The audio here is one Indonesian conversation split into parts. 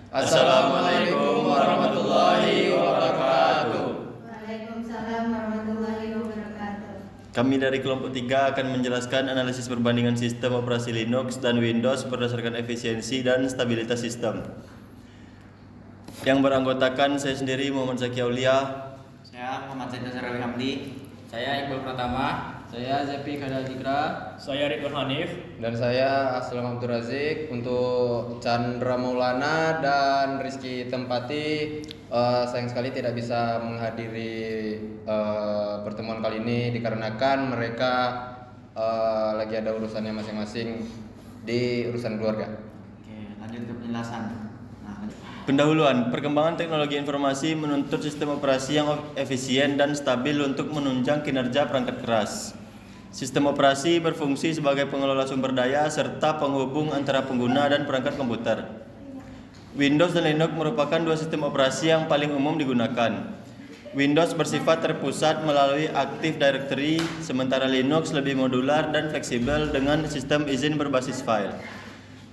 Assalamualaikum warahmatullahi wabarakatuh. Waalaikumsalam warahmatullahi wabarakatuh. Kami dari kelompok 3 akan menjelaskan analisis perbandingan sistem operasi Linux dan Windows berdasarkan efisiensi dan stabilitas sistem. Yang beranggotakan saya sendiri Muhammad Zaki Aulia, Saya Muhammad Zaid Nazarawi Hamdi. Saya Iqbal Pratama. Saya Zepi Khadadikra. Saya Ridwan Hanif. Dan saya Aslam Abdul Razik. Untuk Chandra Maulana dan Rizky Tempati, sayang sekali tidak bisa menghadiri pertemuan kali ini dikarenakan mereka lagi ada urusannya masing-masing di urusan keluarga. Oke, lanjut ke penjelasan. pendahuluan. Perkembangan teknologi informasi menuntut sistem operasi yang efisien dan stabil untuk menunjang kinerja perangkat keras. Sistem operasi berfungsi sebagai pengelola sumber daya serta penghubung antara pengguna dan perangkat komputer. Windows dan Linux merupakan dua sistem operasi yang paling umum digunakan. Windows bersifat terpusat melalui Active Directory, sementara Linux lebih modular dan fleksibel dengan sistem izin berbasis file.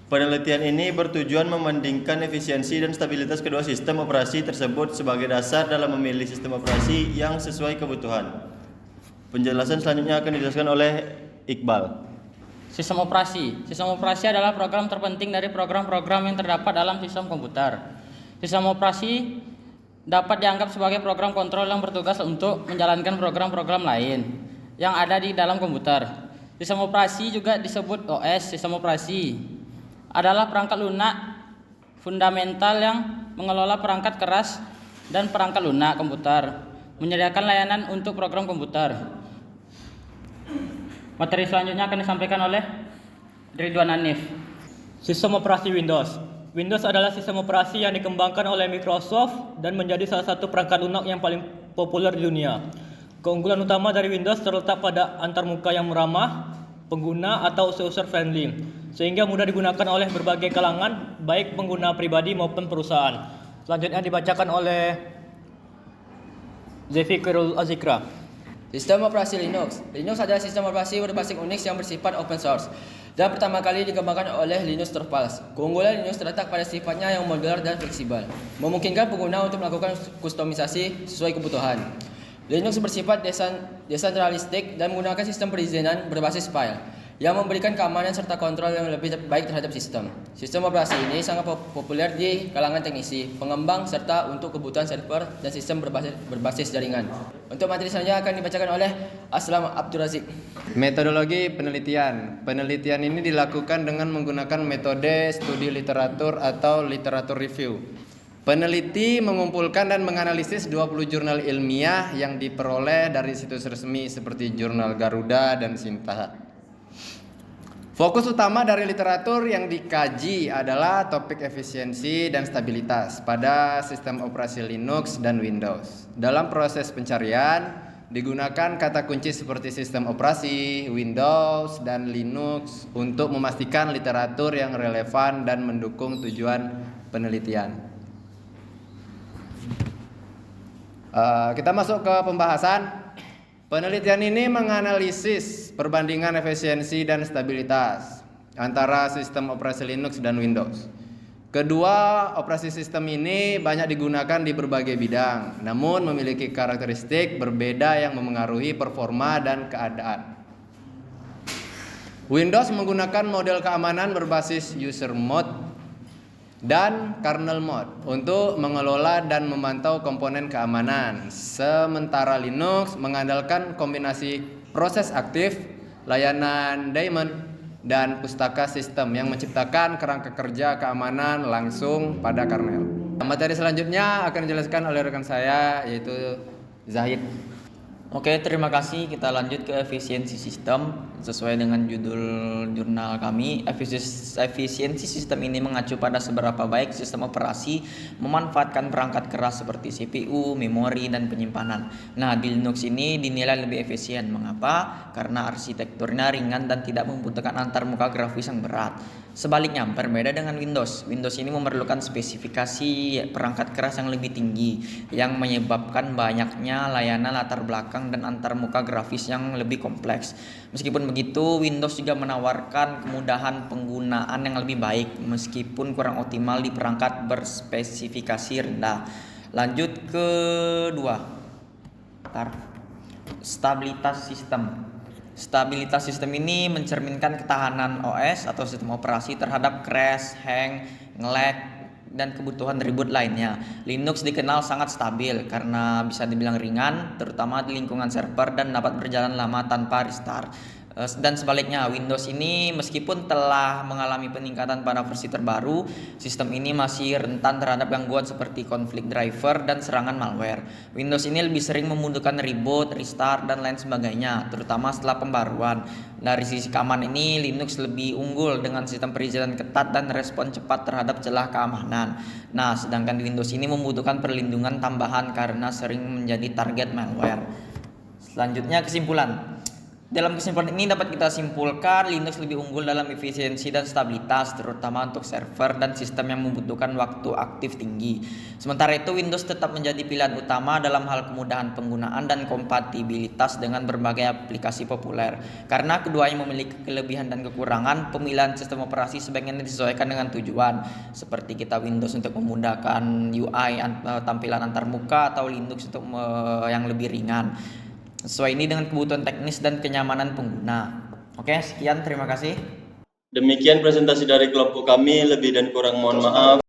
Penelitian ini bertujuan membandingkan efisiensi dan stabilitas kedua sistem operasi tersebut sebagai dasar dalam memilih sistem operasi yang sesuai kebutuhan. Penjelasan selanjutnya akan dijelaskan oleh Iqbal. Sistem operasi. Sistem operasi adalah program terpenting dari program-program yang terdapat dalam sistem komputer. Sistem operasi dapat dianggap sebagai program kontrol yang bertugas untuk menjalankan program-program lain yang ada di dalam komputer. Sistem operasi juga disebut OS. Sistem operasi adalah perangkat lunak fundamental yang mengelola perangkat keras dan perangkat lunak komputer, menyediakan layanan untuk program komputer. Materi selanjutnya akan disampaikan oleh Ridwan Hanif. Sistem operasi Windows. Windows adalah sistem operasi yang dikembangkan oleh Microsoft dan menjadi salah satu perangkat lunak yang paling populer di dunia. Keunggulan utama dari Windows terletak pada antarmuka yang ramah pengguna atau user friendly, sehingga mudah digunakan oleh berbagai kalangan, baik pengguna pribadi maupun perusahaan. Selanjutnya dibacakan oleh Zefi Khairul Azikra. Sistem operasi Linux. Linux adalah sistem operasi berbasis Unix yang bersifat open source dan pertama kali dikembangkan oleh Linus Torvalds. Keunggulan Linux terletak pada sifatnya yang modular dan fleksibel, memungkinkan pengguna untuk melakukan kustomisasi sesuai kebutuhan. Linux bersifat desentralistik dan menggunakan sistem perizinan berbasis file yang memberikan keamanan serta kontrol yang lebih baik terhadap sistem. Sistem operasi ini sangat populer di kalangan teknisi, pengembang, serta untuk kebutuhan server dan sistem berbasis jaringan. Untuk materi selanjutnya akan dibacakan oleh Aslam Abdul Razik. Metodologi penelitian. Penelitian ini dilakukan dengan menggunakan metode studi literatur atau literatur review. Peneliti mengumpulkan dan menganalisis 20 jurnal ilmiah yang diperoleh dari situs resmi seperti Jurnal Garuda dan Sinta. Fokus utama dari literatur yang dikaji adalah topik efisiensi dan stabilitas pada sistem operasi Linux dan Windows. Dalam proses pencarian, digunakan kata kunci seperti sistem operasi, Windows, dan Linux untuk memastikan literatur yang relevan dan mendukung tujuan penelitian. Kita masuk ke pembahasan. Penelitian ini menganalisis perbandingan efisiensi dan stabilitas antara sistem operasi Linux dan Windows. Kedua operasi sistem ini banyak digunakan di berbagai bidang, namun memiliki karakteristik berbeda yang memengaruhi performa dan keadaan. Windows menggunakan model keamanan berbasis user mode dan kernel mode untuk mengelola dan memantau komponen keamanan. Sementara Linux mengandalkan kombinasi proses aktif, layanan daemon, dan pustaka sistem yang menciptakan kerangka kerja keamanan langsung pada kernel. Materi selanjutnya akan dijelaskan oleh rekan saya yaitu Zahid. Oke, terima kasih. Kita lanjut ke efisiensi sistem. Sesuai dengan judul jurnal kami, efisiensi sistem ini mengacu pada seberapa baik sistem operasi memanfaatkan perangkat keras seperti CPU, memori, dan penyimpanan. Nah, di Linux ini dinilai lebih efisien. Mengapa? Karena arsitekturnya ringan dan tidak membutuhkan antarmuka grafis yang berat. Sebaliknya, berbeda dengan Windows. Windows ini memerlukan spesifikasi perangkat keras yang lebih tinggi, yang menyebabkan banyaknya layanan latar belakang dan antarmuka grafis yang lebih kompleks. Meskipun begitu, Windows juga menawarkan kemudahan penggunaan yang lebih baik, meskipun kurang optimal di perangkat berspesifikasi rendah. Lanjut ke 2. Stabilitas sistem. Stabilitas sistem ini mencerminkan ketahanan OS atau sistem operasi terhadap crash, hang, nge-lag, dan kebutuhan reboot lainnya. Linux dikenal sangat stabil karena bisa dibilang ringan, terutama di lingkungan server dan dapat berjalan lama tanpa restart. Dan sebaliknya, Windows ini meskipun telah mengalami peningkatan pada versi terbaru, sistem ini masih rentan terhadap gangguan seperti konflik driver dan serangan malware. Windows ini lebih sering membutuhkan reboot, restart, dan lain sebagainya, terutama setelah pembaruan. Dari sisi keamanan ini, Linux lebih unggul dengan sistem perizinan ketat dan respon cepat terhadap celah keamanan. Nah, sedangkan Windows ini membutuhkan perlindungan tambahan karena sering menjadi target malware. Selanjutnya, kesimpulan. Dalam kesimpulan ini dapat kita simpulkan Linux lebih unggul dalam efisiensi dan stabilitas, terutama untuk server dan sistem yang membutuhkan waktu aktif tinggi. Sementara itu, Windows tetap menjadi pilihan utama dalam hal kemudahan penggunaan dan kompatibilitas dengan berbagai aplikasi populer. Karena keduanya memiliki kelebihan dan kekurangan, pemilihan sistem operasi sebaiknya disesuaikan dengan tujuan. Seperti kita Windows untuk memudahkan UI tampilan antarmuka, atau Linux untuk yang lebih ringan. Sesuai ini dengan kebutuhan teknis dan kenyamanan pengguna. Oke, sekian, terima kasih. Demikian presentasi dari kelompok kami, lebih dan kurang mohon maaf.